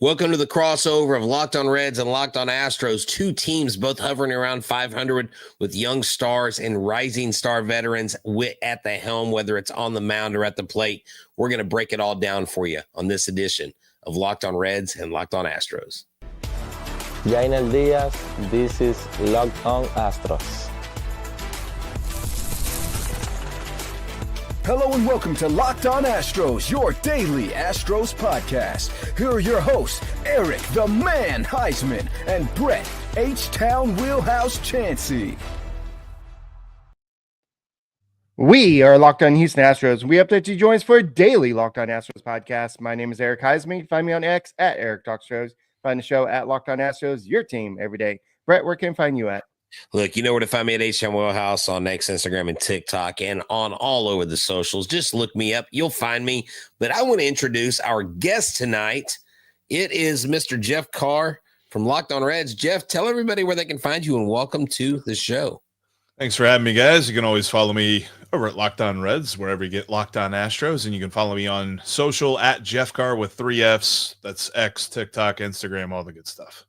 Welcome to the crossover of Locked on Reds and Locked on Astros, two teams both hovering around 500 with young stars and rising star veterans at the helm, whether it's on the mound or at the plate. We're going to break it all down for you on this edition of Locked on Reds and Locked on Astros. Jainel Diaz, this is Locked on Astros. Hello and welcome to Locked on Astros, your daily Astros podcast. Here are your hosts, Eric the Man Huysman and Brett H-Town Wheelhouse Chancey. We are Locked on Houston Astros. We update you join us for a daily Locked on Astros podcast. My name is Eric Huysman. You can find me on X at Eric Talks Shows. Find the show at Locked on Astros, your team every day. Brett, where can I find you at? Look, you know where to find me at H-Town Wheelhouse on X, Instagram, and TikTok, and on all over the socials. Just look me up. You'll find me. But I want to introduce our guest tonight. It is Mr. Jeff Carr from Locked on Reds. Jeff, tell everybody where they can find you, and welcome to the show. Thanks for having me, guys. You can always follow me over at Locked on Reds, wherever you get Locked on Astros, and you can follow me on social at Jeff Carr with 3 Fs. That's X, TikTok, Instagram, all the good stuff.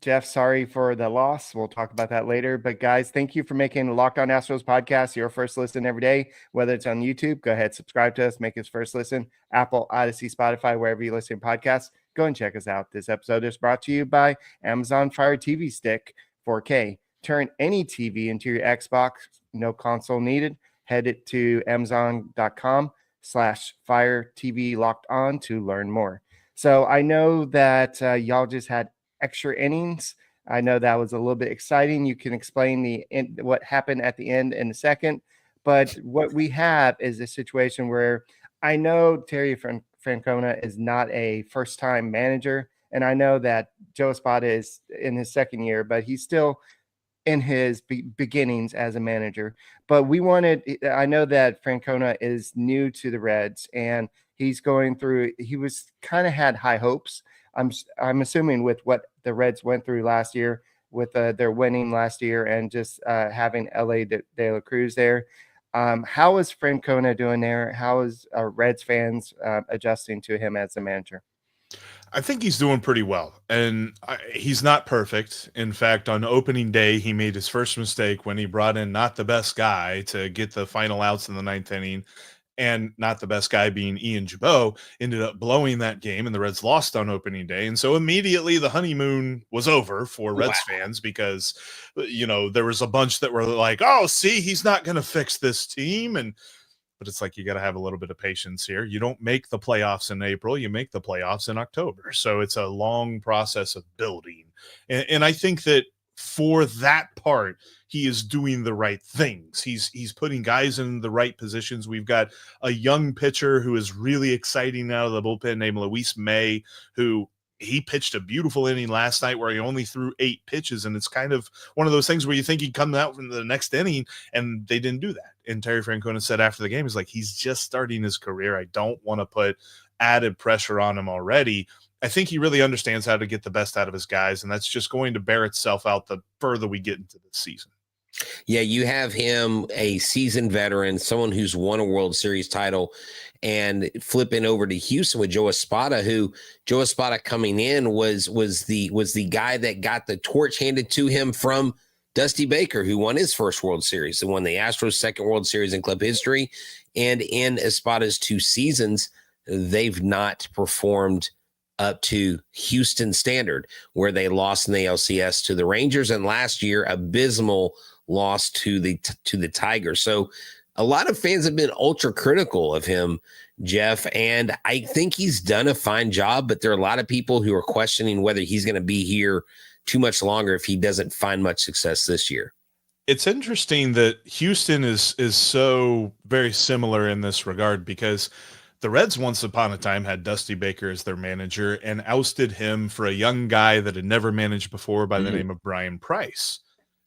Jeff, sorry for the loss. We'll talk about that later. But guys, thank you for making the Locked on Astros podcast your first listen every day. Whether it's on YouTube, go ahead, subscribe to us, make us first listen. Apple, Odyssey, Spotify, wherever you listen to podcasts, go and check us out. This episode is brought to you by Amazon Fire TV Stick 4K. Turn any TV into your Xbox. No console needed. Head it to Amazon.com/Fire TV Locked On to learn more. So I know that y'all just had extra innings. I know that was a little bit exciting. You can explain what happened at the end in a second. But what we have is a situation where I know Terry Francona is not a first-time manager, and I know that Joe Espada is in his second year, but he's still in his beginnings as a manager. But I know that Francona is new to the Reds, and he's going through, he was kind of had high hopes. I'm assuming with what the Reds went through last year with their winning last year and just having Elly De la Cruz there. How is Francona doing there? How is Reds fans adjusting to him as a manager? I think he's doing pretty well, and he's not perfect. In fact, on opening day, he made his first mistake when he brought in not the best guy to get the final outs in the ninth inning, and not the best guy being Ian Jabot, ended up blowing that game, and the Reds lost on opening day. And so immediately the honeymoon was over for Reds fans because, you know, there was a bunch that were like, oh, see, he's not going to fix this team. But it's like, you got to have a little bit of patience here. You don't make the playoffs in April. You make the playoffs in October. So it's a long process of building. And I think that for that part, he is doing the right things. He's putting guys in the right positions. We've got a young pitcher who is really exciting out of the bullpen named Luis May, who he pitched a beautiful inning last night where he only threw 8 pitches. And it's kind of one of those things where you think he'd come out in the next inning, and they didn't do that. And Terry Francona said after the game, he's like, he's just starting his career. I don't want to put added pressure on him already. I think he really understands how to get the best out of his guys, and that's just going to bear itself out the further we get into the season. Yeah, you have him, a seasoned veteran, someone who's won a World Series title, and flipping over to Houston with Joe Espada, who Joe Espada coming in was the guy that got the torch handed to him from Dusty Baker, who won his first World Series and won the Astros' second World Series in club history. And in Espada's 2 seasons, they've not performed up to Houston standard, where they lost in the LCS to the Rangers, and last year abysmal loss to the Tigers. So a lot of fans have been ultra critical of him, Jeff, and I think he's done a fine job, but there are a lot of people who are questioning whether he's going to be here too much longer if he doesn't find much success this year. It's interesting that Houston is so very similar in this regard, because the Reds once upon a time had Dusty Baker as their manager and ousted him for a young guy that had never managed before by the name of Brian Price.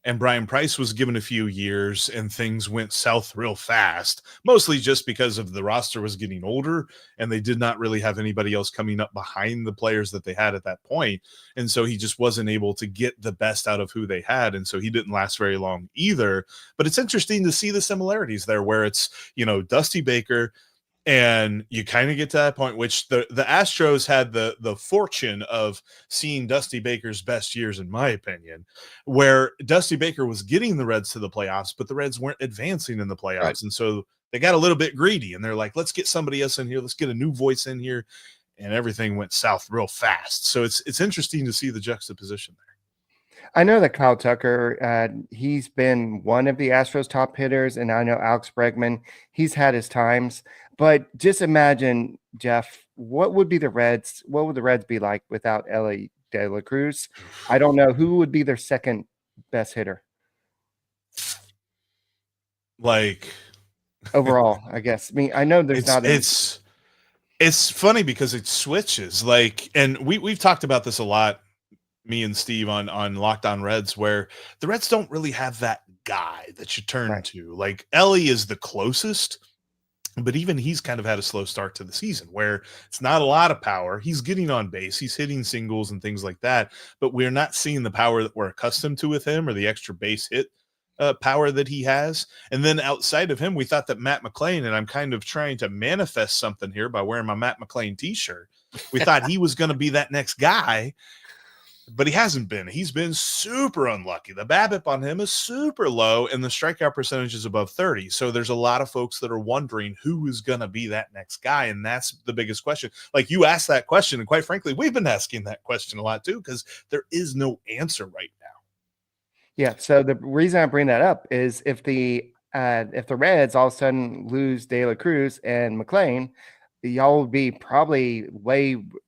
And Brian Price was given a few years, and things went south real fast, mostly just because of the roster was getting older and they did not really have anybody else coming up behind the players that they had at that point. And so he just wasn't able to get the best out of who they had. And so he didn't last very long either. But it's interesting to see the similarities there, where it's, you know, Dusty Baker And you kind of get to that point, which the Astros had the fortune of seeing Dusty Baker's best years, in my opinion, where Dusty Baker was getting the Reds to the playoffs, but the Reds weren't advancing in the playoffs. Right. And so they got a little bit greedy, and they're like, let's get somebody else in here. Let's get a new voice in here. And everything went south real fast. So it's interesting to see the juxtaposition there. I know that Kyle Tucker, he's been one of the Astros top hitters, and I know Alex Bregman, he's had his times. But just imagine, Jeff, what would the Reds be like without Elly De La Cruz? I don't know who would be their second best hitter. Like overall, I guess. I mean, I know there's it's funny because it switches. Like, and we've talked about this a lot, me and Steve on Locked On Reds, where the Reds don't really have that guy that you turn to. Like, Elly is the closest, but even he's kind of had a slow start to the season where it's not a lot of power. He's getting on base. He's hitting singles and things like that, but we're not seeing the power that we're accustomed to with him or the extra base hit power that he has. And then outside of him, we thought that Matt McLain, and I'm kind of trying to manifest something here by wearing my Matt McLain t-shirt. We thought he was going to be that next guy, but he hasn't been. He's been super unlucky. The BABIP on him is super low, and the strikeout percentage is above 30. So there's a lot of folks that are wondering who is going to be that next guy, and that's the biggest question. Like, you asked that question, and quite frankly, we've been asking that question a lot too, because there is no answer right now. Yeah, so the reason I bring that up is if the Reds all of a sudden lose De La Cruz and McLain, y'all will be probably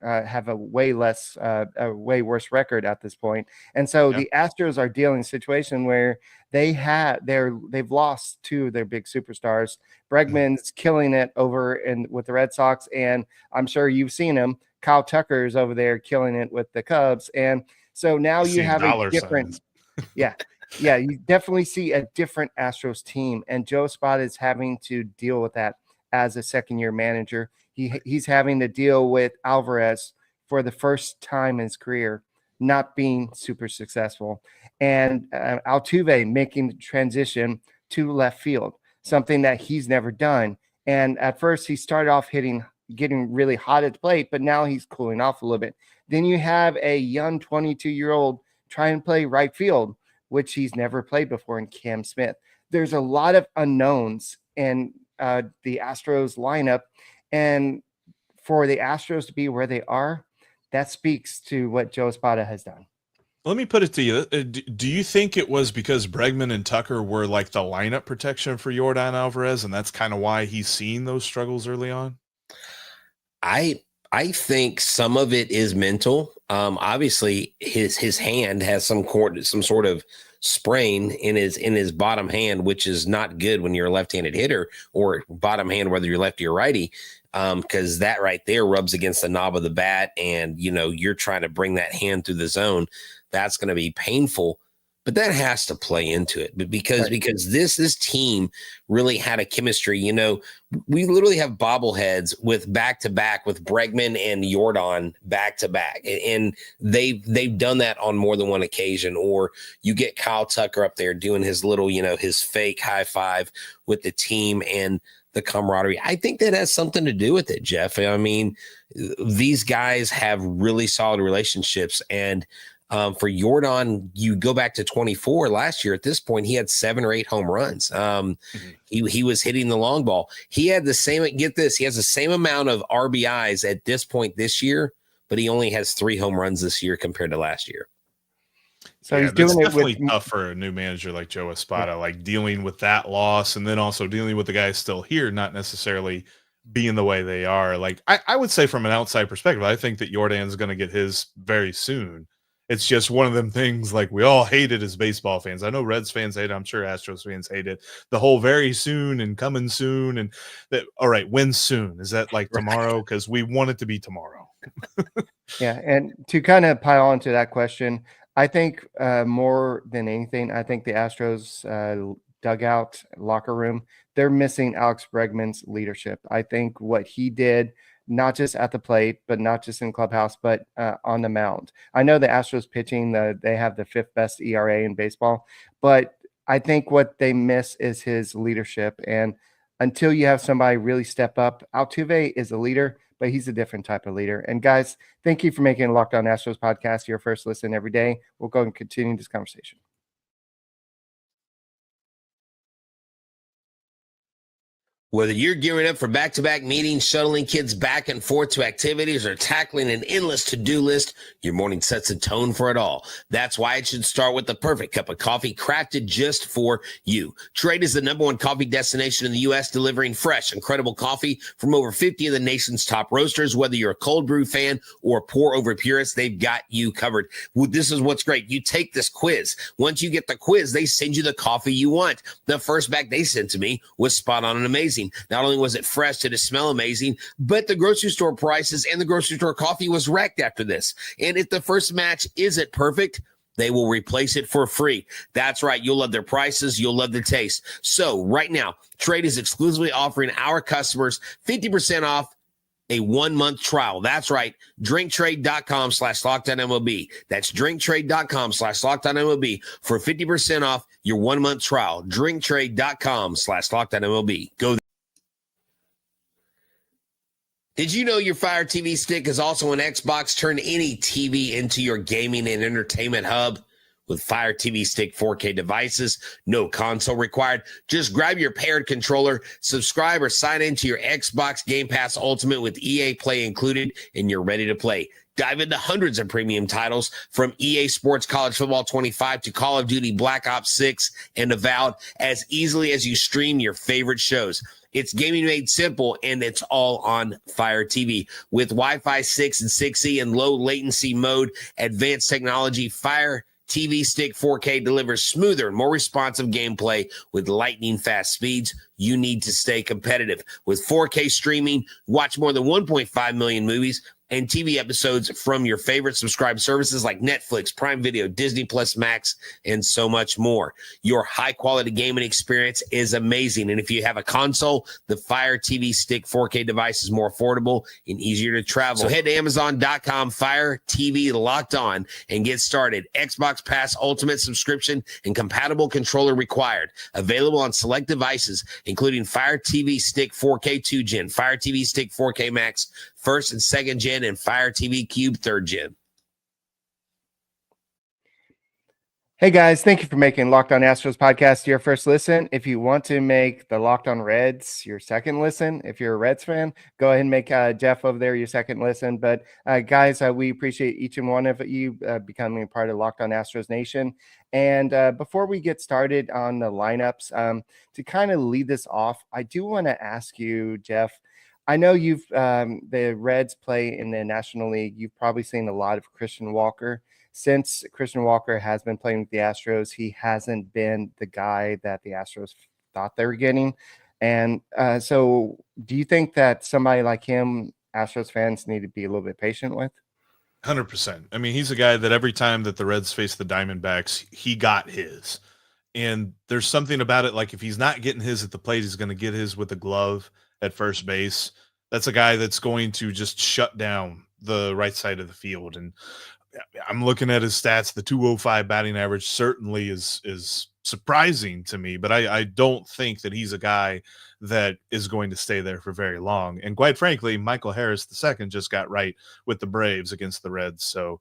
have a way worse record at this point. And so the Astros are dealing in a situation where they've lost two of their big superstars. Bregman's killing it over with the Red Sox, and I'm sure you've seen him. Kyle Tucker's over there killing it with the Cubs, and so now you have a different. Yeah, you definitely see a different Astros team, and Joe Espada is having to deal with that as a second-year manager. He's having to deal with Alvarez for the first time in his career not being super successful, and Altuve making the transition to left field, something that he's never done. And at first, he started off getting really hot at the plate, but now he's cooling off a little bit. Then you have a young 22-year-old try and play right field, which he's never played before, in Cam Smith. There's a lot of unknowns in the Astros lineup, and for the Astros to be where they are, that speaks to what Joe Espada has done. Let me put it to you. Do you think it was because Bregman and Tucker were like the lineup protection for Yordan Alvarez, and that's kind of why he's seeing those struggles early on? I think some of it is mental. Obviously, his hand has some sort of sprain in his bottom hand, which is not good when you're a left-handed hitter, or bottom hand, whether you're lefty or righty, because that right there rubs against the knob of the bat, and you're trying to bring that hand through the zone. That's going to be painful. But that has to play into it, but because this team really had a chemistry. We literally have bobbleheads with back-to-back with Bregman and Yordan back-to-back, and they've done that on more than one occasion. Or you get Kyle Tucker up there doing his little, his fake high five with the team and the camaraderie. I think that has something to do with it, Jeff. I mean, these guys have really solid relationships, and for Yordan, you go back to 24 last year. At this point, he had 7 or 8 home runs. He was hitting the long ball. He had the same. Get this, he has the same amount of RBIs at this point this year, but he only has 3 home runs this year compared to last year. So he's doing it definitely tough for a new manager like Joe Espada, like dealing with that loss, and then also dealing with the guys still here, not necessarily being the way they are. Like, I would say from an outside perspective, I think that Yordan's going to get his very soon. It's just one of them things, like, we all hate it as baseball fans. I know Reds fans hate it. I'm sure Astros fans hate it. The whole very soon and coming soon, and that. All right, when soon? Is that like tomorrow? Because we want it to be tomorrow. Yeah, and to kind of pile on to that question, I think more than anything, I think the Astros dugout locker room, they're missing Alex Bregman's leadership. I think what he did, not just at the plate, but not just in clubhouse, but on the mound. I know the Astros pitching, they have the 5th best ERA in baseball, but I think what they miss is his leadership. And until you have somebody really step up. Altuve is a leader, but he's a different type of leader. And guys, thank you for making Locked On Astros podcast your first listen every day. We'll go and continue this conversation. Whether you're gearing up for back-to-back meetings, shuttling kids back and forth to activities, or tackling an endless to-do list, your morning sets a tone for it all. That's why it should start with the perfect cup of coffee crafted just for you. Trade is the #1 coffee destination in the U.S., delivering fresh, incredible coffee from over 50 of the nation's top roasters. Whether you're a cold brew fan or pour-over purist, they've got you covered. Well, this is what's great. You take this quiz. Once you get the quiz, they send you the coffee you want. The first bag they sent to me was spot on and amazing. Not only was it fresh, did it smell amazing, but the grocery store prices and the grocery store coffee was wrecked after this. And if the first match isn't perfect, they will replace it for free. That's right. You'll love their prices. You'll love the taste. So right now, Trade is exclusively offering our customers 50% off a 1-month trial. That's right. drinktrade.com/LockedOnMLB. That's drinktrade.com/LockedOnMLB for 50% off your 1-month trial. drinktrade.com/LockedOnMLB. Go there. Did you know your Fire TV stick is also an Xbox? Turn any TV into your gaming and entertainment hub with Fire TV Stick 4K devices. No console required. Just grab your paired controller, subscribe or sign into your Xbox Game Pass Ultimate with EA Play included, and you're ready to play. Dive into hundreds of premium titles from EA Sports College Football 25 to Call of Duty Black Ops 6 and Avowed as easily as you stream your favorite shows. It's gaming made simple, and it's all on Fire TV. With Wi-Fi 6 and 6E and low latency mode, advanced technology, Fire TV Stick 4K delivers smoother, more responsive gameplay with lightning fast speeds. You need to stay competitive. With 4K streaming, watch more than 1.5 million movies and TV episodes from your favorite subscribed services like Netflix, Prime Video, Disney Plus Max, and so much more. Your high-quality gaming experience is amazing. And if you have a console, the Fire TV Stick 4K device is more affordable and easier to travel. So head to Amazon.com, Fire TV Locked On, and get started. Xbox Pass Ultimate subscription and compatible controller required. Available on select devices, including Fire TV Stick 4K 2-Gen, Fire TV Stick 4K Max, 1st and 2nd Gen, and Fire TV Cube 3rd Gen. Hey guys, thank you for making Locked On Astros podcast your first listen. If you want to make the Locked On Reds your second listen, if you're a Reds fan, go ahead and make Jeff over there your second listen. But guys, we appreciate each and one of you becoming a part of Locked On Astros Nation. And before we get started on the lineups, to kind of lead this off, I do want to ask you, Jeff, I know you've the Reds play in the National League. You've probably seen a lot of Christian Walker. Since Christian Walker has been playing with the Astros, he hasn't been the guy that the Astros thought they were getting. And so do you think that somebody like him, Astros fans need to be a little bit patient with? 100%. I mean, he's a guy that every time that the Reds face the Diamondbacks, he got his. And there's something about it, like if he's not getting his at the plate, he's going to get his with a glove at first base. That's a guy that's going to just shut down the right side of the field. And I'm looking at his stats. The 205 batting average certainly is surprising to me, but I don't think that he's a guy that is going to stay there for very long. And quite frankly, Michael Harris II just got right with the Braves against the Reds. So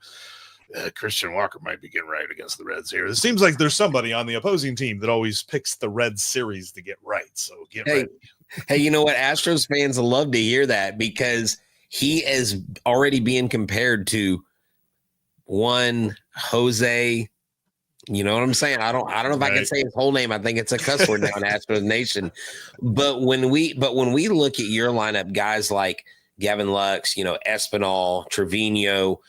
Christian Walker might be getting right against the Reds here. It seems like there's somebody on the opposing team that always picks the Reds series to get right. So get ready. Hey, you know what? Astros fans love to hear that because he is already being compared to one Jose. You know what I'm saying? I don't know if I can say his whole name. I think it's a cuss word now in Astros Nation. But when we look at your lineup, guys like Gavin Lux, Espinal, Trevino,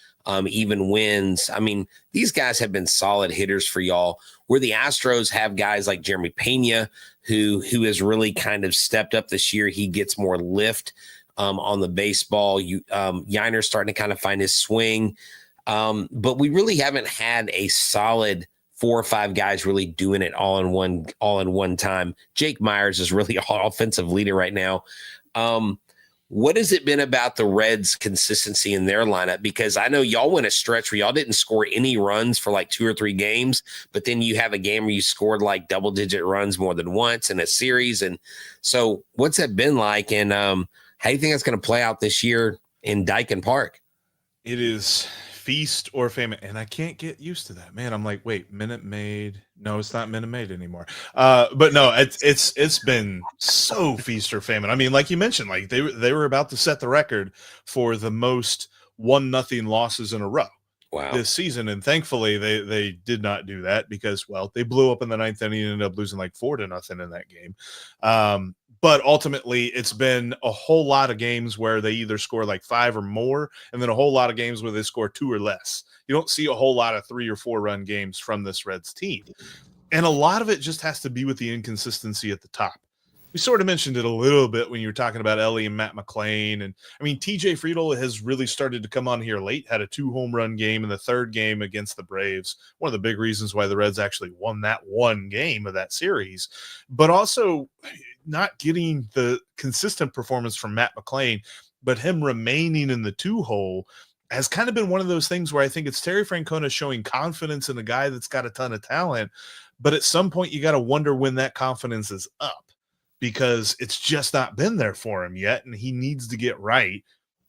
even Wins. I mean, these guys have been solid hitters for y'all. Where the Astros have guys like Jeremy Pena, who has really kind of stepped up this year. He gets more lift on the baseball. Yiner's starting to kind of find his swing. But we really haven't had a solid 4 or 5 guys really doing it all in one time. Jake Myers is really our offensive leader right now. What has it been about the Reds' consistency in their lineup? Because I know y'all went a stretch where y'all didn't score any runs for like 2 or 3 games, but then you have a game where you scored like double-digit runs more than once in a series. And so what's that been like? And how do you think that's going to play out this year in Dyken Park? It is feast or famine, and I can't get used to that, man. I'm like, wait, Minute Maid? No, it's not Minute Maid anymore. But no, it's been so feast or famine. I mean, like you mentioned, like they were about to set the record for the most 1-0 losses in a row this season, and thankfully they did not do that because, well, they blew up in the 9th inning and ended up losing like 4-0 in that game. But ultimately, it's been a whole lot of games where they either score like 5 or more, and then a whole lot of games where they score 2 or less. You don't see a whole lot of 3 or 4 run games from this Reds team. And a lot of it just has to be with the inconsistency at the top. We sort of mentioned it a little bit when you were talking about Elly and Matt McClain. And I mean, TJ Friedel has really started to come on here late, had a 2-home run game in the 3rd game against the Braves. One of the big reasons why the Reds actually won that one game of that series, but also not getting the consistent performance from Matt McClain, but him remaining in the 2-hole has kind of been one of those things where I think it's Terry Francona showing confidence in a guy that's got a ton of talent. But at some point you got to wonder when that confidence is up, because it's just not been there for him yet, and he needs to get right.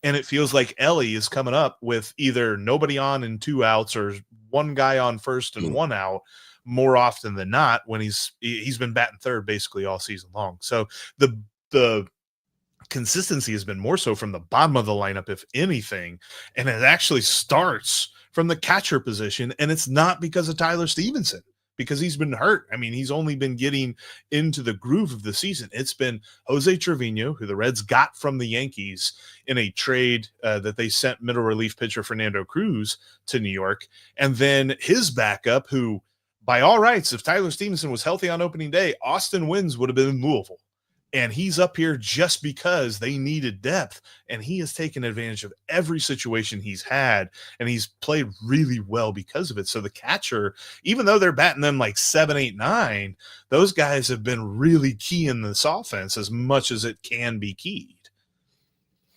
And it feels like Elly is coming up with either nobody on and 2 outs or one guy on first and 1 out more often than not, when he's been batting 3rd basically all season long. So the consistency has been more so from the bottom of the lineup, if anything, and it actually starts from the catcher position, and it's not because of Tyler Stevenson, because he's been hurt. I mean, he's only been getting into the groove of the season. It's been Jose Trevino, who the Reds got from the Yankees in a trade that they sent middle relief pitcher Fernando Cruz to New York. And then his backup, who by all rights, if Tyler Stevenson was healthy on opening day, Austin Wynns would have been in Louisville. And he's up here just because they needed depth, and he has taken advantage of every situation he's had, and he's played really well because of it. So the catcher, even though they're batting them like 7, 8, 9, those guys have been really key in this offense as much as it can be keyed.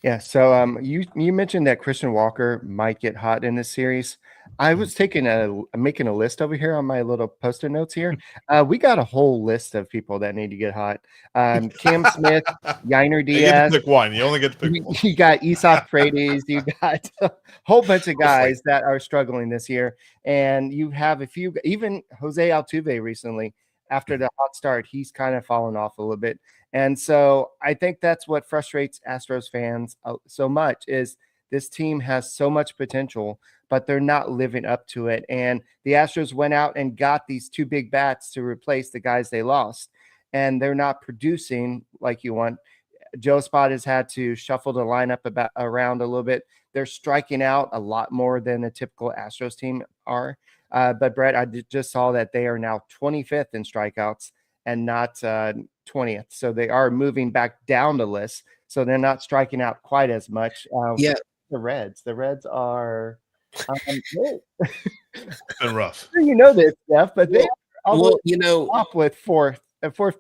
Yeah, so you mentioned that Christian Walker might get hot in this series. I was making a list over here on my little post-it notes here. We got a whole list of people that need to get hot. Cam Smith, Yainer Diaz. You get to pick one. You only get to pick one. You got Isaac Paredes. You got a whole bunch of guys that are struggling this year. And you have a few, even Jose Altuve recently, after the hot start, he's kind of fallen off a little bit. And so I think that's what frustrates Astros fans so much, is this team has so much potential, but they're not living up to it. And the Astros went out and got these 2 big bats to replace the guys they lost, and they're not producing like you want. Joe Spot has had to shuffle the lineup around a little bit. They're striking out a lot more than a typical Astros team are. But Brett, I just saw that they are now 25th in strikeouts and not 20th. So they are moving back down the list. So they're not striking out quite as much. The Reds are been rough. You know this, Jeff, but they are up with fourth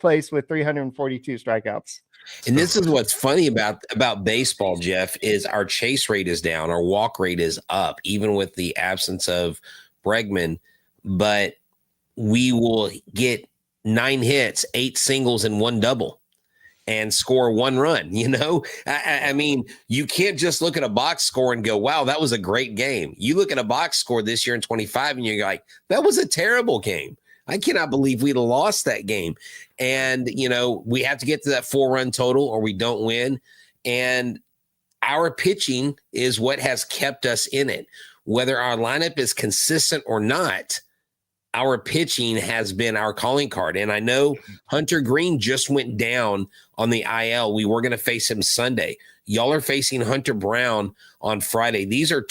place with 342 strikeouts. And this is what's funny about baseball, Jeff, is our chase rate is down, our walk rate is up, even with the absence of Bregman. But we will get 9 hits, 8 singles, and 1 double, and score 1 run. You know, I mean, you can't just look at a box score and go, wow, that was a great game. You look at a box score this year in 25 and you're like, that was a terrible game. I cannot believe we'd have lost that game. And, you know, we have to get to that 4-run total or we don't win. And our pitching is what has kept us in it. Whether our lineup is consistent or not, our pitching has been our calling card. And I know Hunter Greene just went down on the IL. We were going to face him Sunday. Y'all are facing Hunter Brown on Friday. These are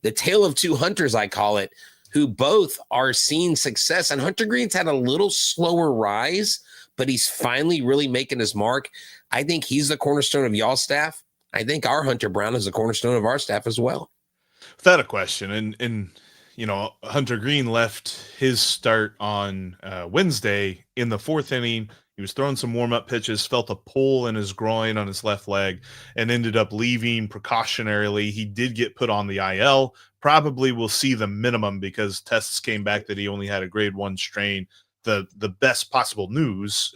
the tale of 2 Hunters, I call it, who both are seeing success. And Hunter Greene's had a little slower rise, but he's finally really making his mark. I think he's the cornerstone of y'all's staff. I think our Hunter Brown is the cornerstone of our staff as well. Without a question. And you know, Hunter Greene left his start on Wednesday in the 4th inning. He was throwing some warm-up pitches, felt a pull in his groin on his left leg, and ended up leaving precautionarily. He did get put on the IL. Probably will see the minimum because tests came back that he only had a grade 1 strain. The best possible news,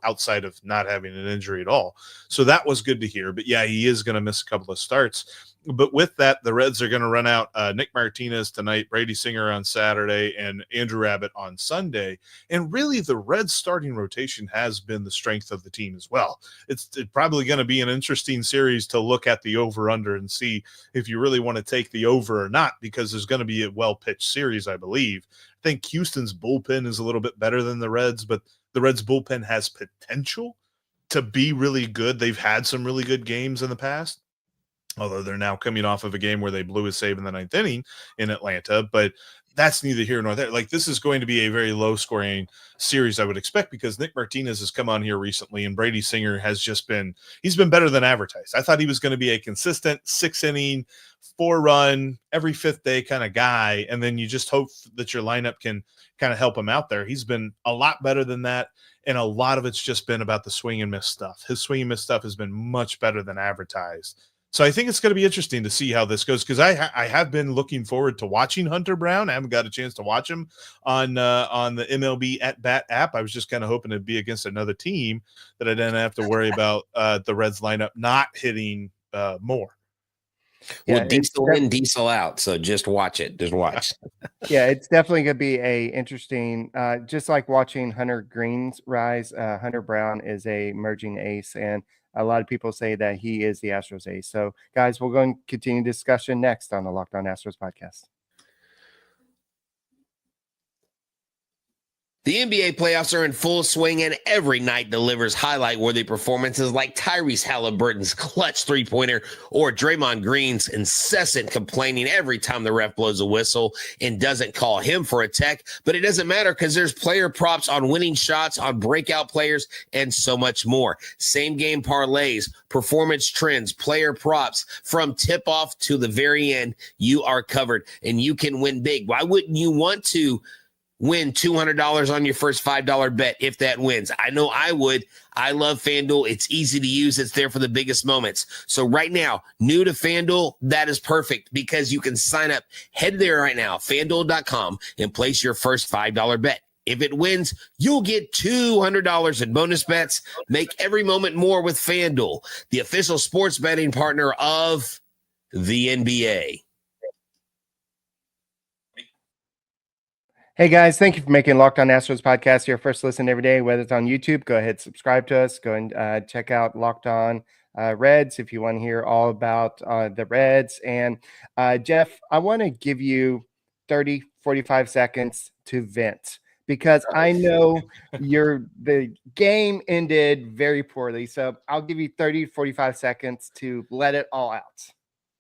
outside of not having an injury at all. So that was good to hear. But yeah, he is going to miss a couple of starts. But with that, the Reds are going to run out Nick Martinez tonight, Brady Singer on Saturday, and Andrew Abbott on Sunday. And really, the Reds starting rotation has been the strength of the team as well. It's probably going to be an interesting series to look at the over-under and see if you really want to take the over or not, because there's going to be a well-pitched series, I believe. I think Houston's bullpen is a little bit better than the Reds, but the Reds bullpen has potential to be really good. They've had some really good games in the past, although they're now coming off of a game where they blew a save in the 9th inning in Atlanta, but that's neither here nor there. Like, this is going to be a very low-scoring series, I would expect, because Nick Martinez has come on here recently, and Brady Singer has he's been better than advertised. I thought he was going to be a consistent 6-inning, 4-run, every 5th day kind of guy, and then you just hope that your lineup can kind of help him out there. He's been a lot better than that, and a lot of it's just been about the swing and miss stuff. His swing and miss stuff has been much better than advertised. So I think it's going to be interesting to see how this goes, because I have been looking forward to watching Hunter Brown. I haven't got a chance to watch him on the MLB At Bat app. I was just kind of hoping to be against another team that I didn't have to worry about the Reds lineup not hitting more. Well, Yeah, diesel in, diesel out. So just watch it. Just watch. Yeah, it's definitely going to be a interesting, just like watching Hunter Greene's rise. Hunter Brown is a emerging ace, and a lot of people say that he is the Astros ace. So, guys, we're going to continue discussion next on the Locked On Astros podcast. The NBA playoffs are in full swing, and every night delivers highlight-worthy performances like Tyrese Halliburton's clutch three-pointer or Draymond Green's incessant complaining every time the ref blows a whistle and doesn't call him for a tech. But it doesn't matter, because there's player props on winning shots, on breakout players, and so much more. Same-game parlays, performance trends, player props, from tip-off to the very end, you are covered, and you can win big. Why wouldn't you want to win $200 on your first $5 bet if that wins? I know I would. I love FanDuel. It's easy to use. It's there for the biggest moments. So right now, new to FanDuel, that is perfect, because you can sign up. Head there right now, FanDuel.com, and place your first $5 bet. If it wins, you'll get $200 in bonus bets. Make every moment more with FanDuel, the official sports betting partner of the NBA. Hey guys, thank you for making Locked On Astros podcast your first listen every day. Whether it's on YouTube, go ahead, subscribe to us. Go and check out Locked On Reds if you want to hear all about the Reds. And Jeff, I want to give you 30, 45 seconds to vent, because I know the game ended very poorly. So I'll give you 30, 45 seconds to let it all out.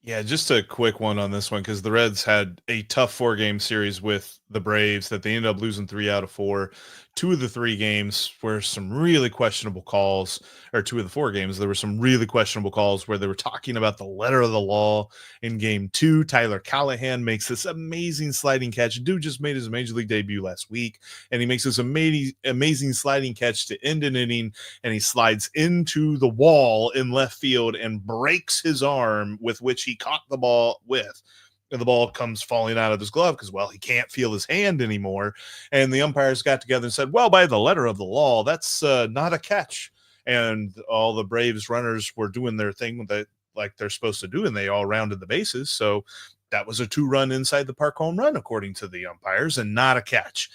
Yeah, just a quick one on this one, because the Reds had a tough 4-game series with the Braves that they ended up losing 3 out of 4. 2 of the 3 games were some really questionable calls, or 2 of the 4 games, there were some really questionable calls where they were talking about the letter of the law. In game 2, Tyler Callahan makes this amazing sliding catch. Dude just made his major league debut last week, and he makes this amazing sliding catch to end an inning, and he slides into the wall in left field and breaks his arm with which he caught the ball with. And the ball comes falling out of his glove because, well, he can't feel his hand anymore. And the umpires got together and said, well, by the letter of the law, that's not a catch. And all the Braves runners were doing their thing like they're supposed to do, and they all rounded the bases. So that was a 2-run inside the park home run, according to the umpires, and not a catch.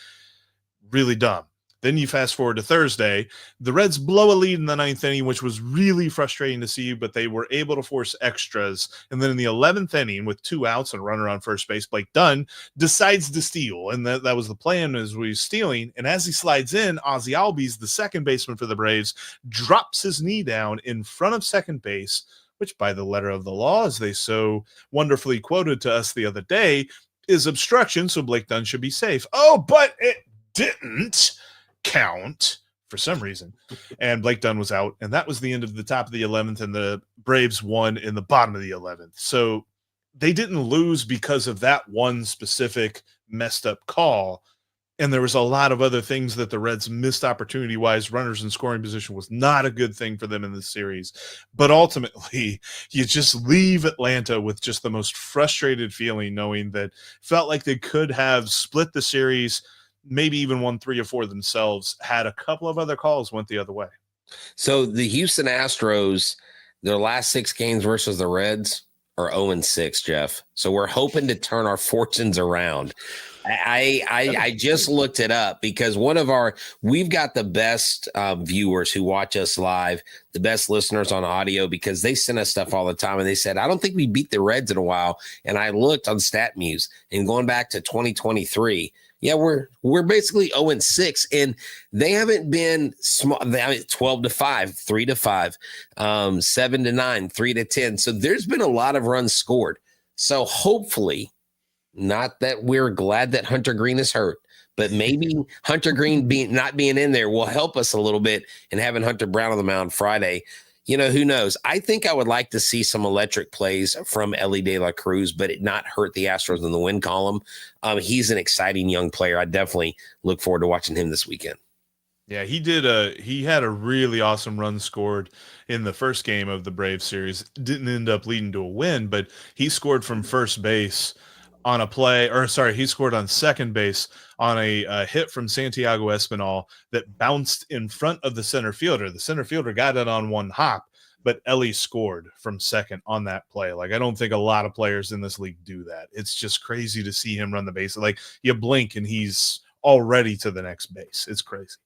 Really dumb. Then you fast forward to Thursday, the Reds blow a lead in the 9th inning, which was really frustrating to see, but they were able to force extras. And then in the 11th inning, with 2 outs and a runner on first base, Blake Dunn decides to steal. And that was the plan, as we was stealing. And as he slides in, Ozzie Albies, the second baseman for the Braves, drops his knee down in front of second base, which by the letter of the law, as they so wonderfully quoted to us the other day, is obstruction. So Blake Dunn should be safe. Oh, but it didn't count for some reason, and Blake Dunn was out, and that was the end of the top of the 11th, and the Braves won in the bottom of the 11th. So they didn't lose because of that one specific messed up call. And there was a lot of other things that the Reds missed opportunity-wise. Runners in scoring position was not a good thing for them in this series. But ultimately, you just leave Atlanta with just the most frustrated feeling, knowing that felt like they could have split the series, maybe even won 3 or 4 themselves, had a couple of other calls went the other way. So the Houston Astros, their last 6 games versus the Reds are 0-6, Jeff. So we're hoping to turn our fortunes around. I just looked it up because we've got the best viewers who watch us live, the best listeners on audio, because they send us stuff all the time. And they said, I don't think we beat the Reds in a while. And I looked on StatMuse and going back to 2023, yeah, we're basically 0-6, and they haven't been small. 12-5, 3-5, 7-9, 3-10. So there's been a lot of runs scored. So hopefully, not that we're glad that Hunter Greene is hurt, but maybe Hunter Greene not being in there will help us a little bit, and having Hunter Brown on the mound Friday. Who knows? I think I would like to see some electric plays from Elly De La Cruz, but it not hurt the Astros in the win column. He's an exciting young player. I definitely look forward to watching him this weekend. Yeah, he had a really awesome run scored in the first game of the Braves series. Didn't end up leading to a win, but he scored from first base on a play, he scored on second base on a hit from Santiago Espinal that bounced in front of the center fielder. The center fielder got it on one hop, but Elly scored from second on that play. Like, I don't think a lot of players in this league do that. It's just crazy to see him run the base. Like, you blink and he's already to the next base. It's crazy.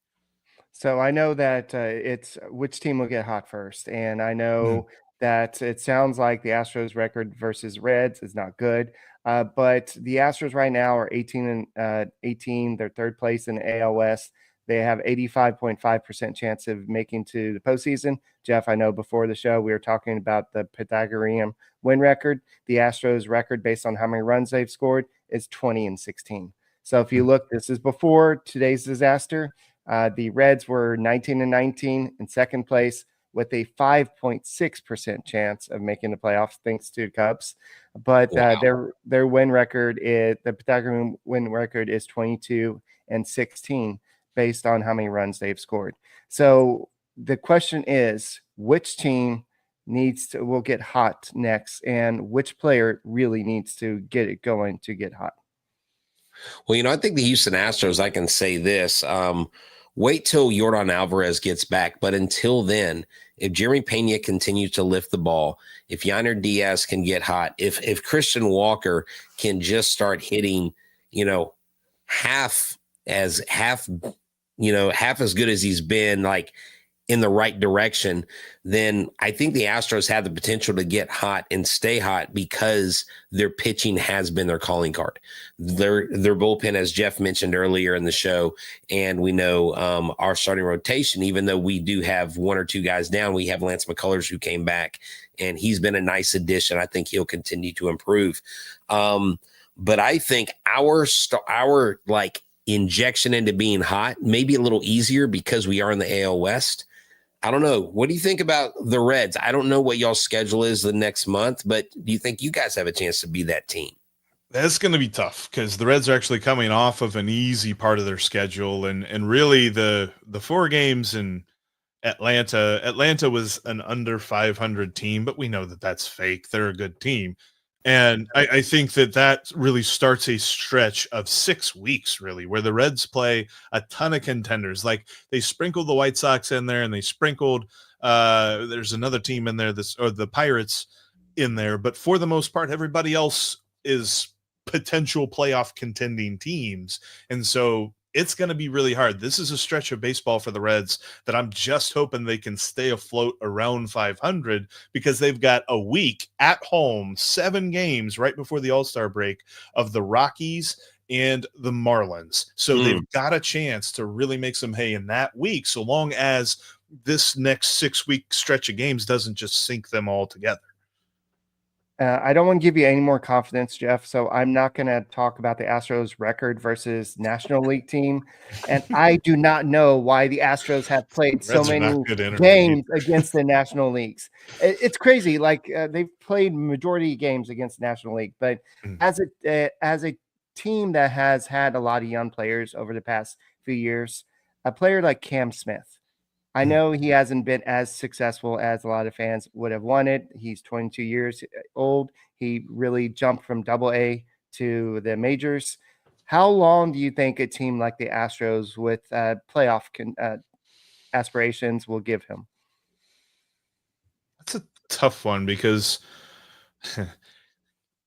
So I know that it's which team will get hot first, and I know that it sounds like the Astros record versus Reds is not good. But the Astros right now are 18. They're third place in the AL West. They have 85.5% chance of making to the postseason. Jeff, I know before the show we were talking about the Pythagorean win record. The Astros record based on how many runs they've scored is 20-16. So if you look, this is before today's disaster. The Reds were 19-19 in second place with a 5.6% chance of making the playoffs, thanks to Cubs. But their win record is the Pythagorean win record is 22-16 based on how many runs they've scored. So the question is, which team will get hot next, and which player really needs to get it going to get hot? Well, I think the Houston Astros, I can say this. Wait till Yordan Alvarez gets back. But until then, if Jeremy Pena continues to lift the ball, if Yainer Diaz can get hot, if Christian Walker can just start hitting, half as good as he's been, like in the right direction, then I think the Astros have the potential to get hot and stay hot because their pitching has been their calling card. Their bullpen, as Jeff mentioned earlier in the show, and we know our starting rotation, even though we do have 1 or 2 guys down, we have Lance McCullers who came back, and he's been a nice addition. I think he'll continue to improve. But I think our injection into being hot may be a little easier because we are in the AL West. I don't know. What do you think about the Reds? I don't know what y'all's schedule is the next month, but do you think you guys have a chance to be that team? That's going to be tough because the Reds are actually coming off of an easy part of their schedule. And really the 4 games in Atlanta was an under 500 team, but we know that that's fake. They're a good team. And I think that really starts a stretch of 6 weeks, really, where the Reds play a ton of contenders. Like, they sprinkled the White Sox in there, and they sprinkled there's another team in there, or the Pirates in there. But for the most part, everybody else is potential playoff contending teams. And so it's going to be really hard. This is a stretch of baseball for the Reds that I'm just hoping they can stay afloat around 500, because they've got a week at home, 7 games right before the All-Star break of the Rockies and the Marlins. So they've got a chance to really make some hay in that week, so long as this next 6-week stretch of games doesn't just sink them all together. I don't want to give you any more confidence, Jeff, so I'm not going to talk about the Astros record versus National League team. And I do not know why the Astros have played so many games against the National Leagues. It's crazy. Like, they've played majority games against the National League, but as a team that has had a lot of young players over the past few years, a player like Cam Smith, I know he hasn't been as successful as a lot of fans would have wanted. He's 22 years old. He really jumped from Double-A to the majors. How long do you think a team like the Astros with playoff aspirations will give him? That's a tough one because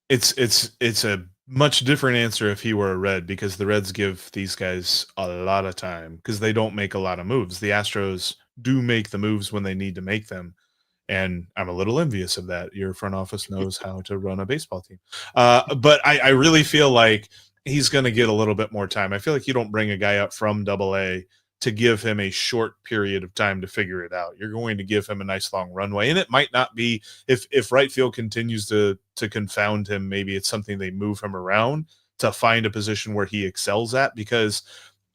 it's a much different answer if he were a Red, because the Reds give these guys a lot of time because they don't make a lot of moves. The Astros do make the moves when they need to make them. And I'm a little envious of that. Your front office knows how to run a baseball team. But I really feel like he's going to get a little bit more time. I feel like you don't bring a guy up from Double-A to give him a short period of time to figure it out. You're going to give him a nice long runway. And it might not be, if right field continues to confound him, maybe it's something they move him around to find a position where he excels at, because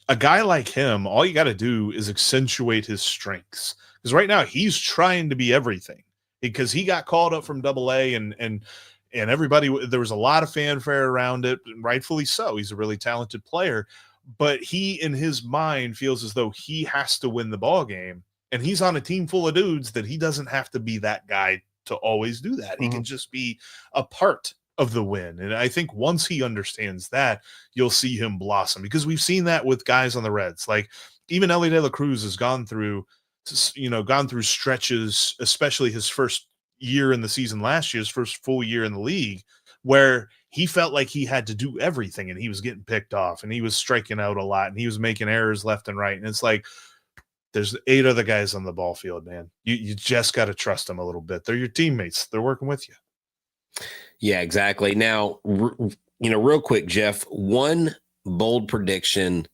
a guy like him, all you got to do is accentuate his strengths. Because right now he's trying to be everything, because he got called up from Double-A and everybody, there was a lot of fanfare around it, and rightfully so. He's a really talented player, but he in his mind feels as though he has to win the ball game, and he's on a team full of dudes that he doesn't have to be that guy to always do that. He can just be a part of the win. And I think once he understands that, you'll see him blossom, because we've seen that with guys on the Reds. Like even Elly De la Cruz has gone through stretches, especially his first year in the season last year, his first full year in the league, where he felt like he had to do everything and he was getting picked off and he was striking out a lot and he was making errors left and right. And it's like, there's 8 other guys on the ball field, man. You just got to trust them a little bit. They're your teammates. They're working with you. Yeah, exactly. Now, real quick, Jeff, one bold prediction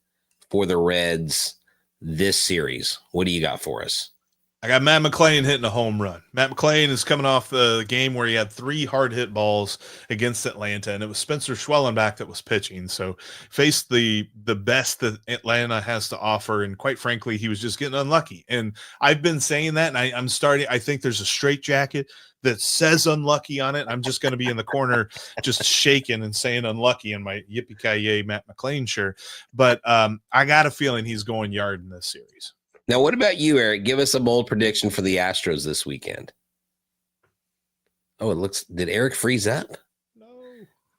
for the Reds this series. What do you got for us? I got Matt McLain hitting a home run. Matt McLain is coming off the game where he had 3 hard hit balls against Atlanta, and it was Spencer Schwellenbach that was pitching. So faced the best that Atlanta has to offer, and quite frankly, he was just getting unlucky. And I've been saying that, and I think there's a straitjacket that says unlucky on it. I'm just going to be in the corner just shaking and saying unlucky in my yippee-ki-yay Matt McLain shirt. But I got a feeling he's going yard in this series. Now, what about you, Eric? Give us a bold prediction for the Astros this weekend. Oh, did Eric freeze up? No.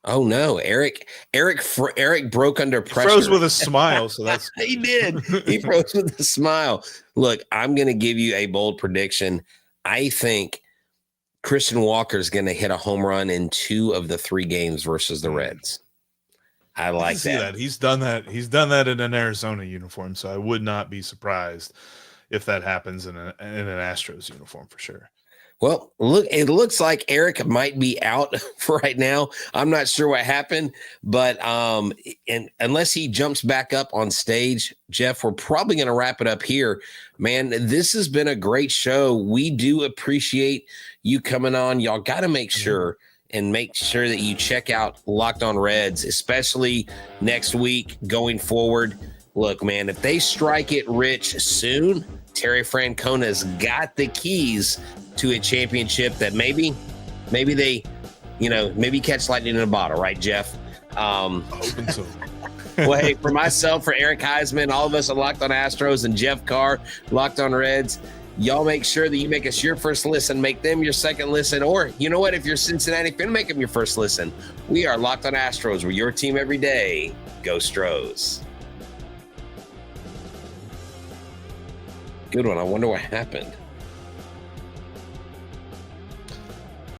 Oh no, Eric broke under pressure. He froze with a smile, so that's he did. He froze with a smile. Look, I'm going to give you a bold prediction. I think Christian Walker is going to hit a home run in 2 of the 3 games versus the Reds. I like that. He's done that. He's done that in an Arizona uniform, so I would not be surprised if that happens in an Astros uniform for sure. Well, look, it looks like Eric might be out for right now. I'm not sure what happened, but and unless he jumps back up on stage, Jeff, we're probably going to wrap it up here. Man, this has been a great show. We do appreciate you coming on. Y'all got to make sure that you check out Locked On Reds, especially next week going forward. Look, man, if they strike it rich soon, Terry Francona's got the keys to a championship that maybe they, maybe catch lightning in a bottle, right, Jeff? Hoping so. Well, hey, for myself, for Eric Huysman, all of us at Locked On Astros, and Jeff Carr, Locked On Reds, y'all make sure that you make us your first listen, make them your second listen, or you know what? If you're Cincinnati fan, make them your first listen. We are Locked On Astros. We're your team every day. Go Stros. Good one. I wonder what happened.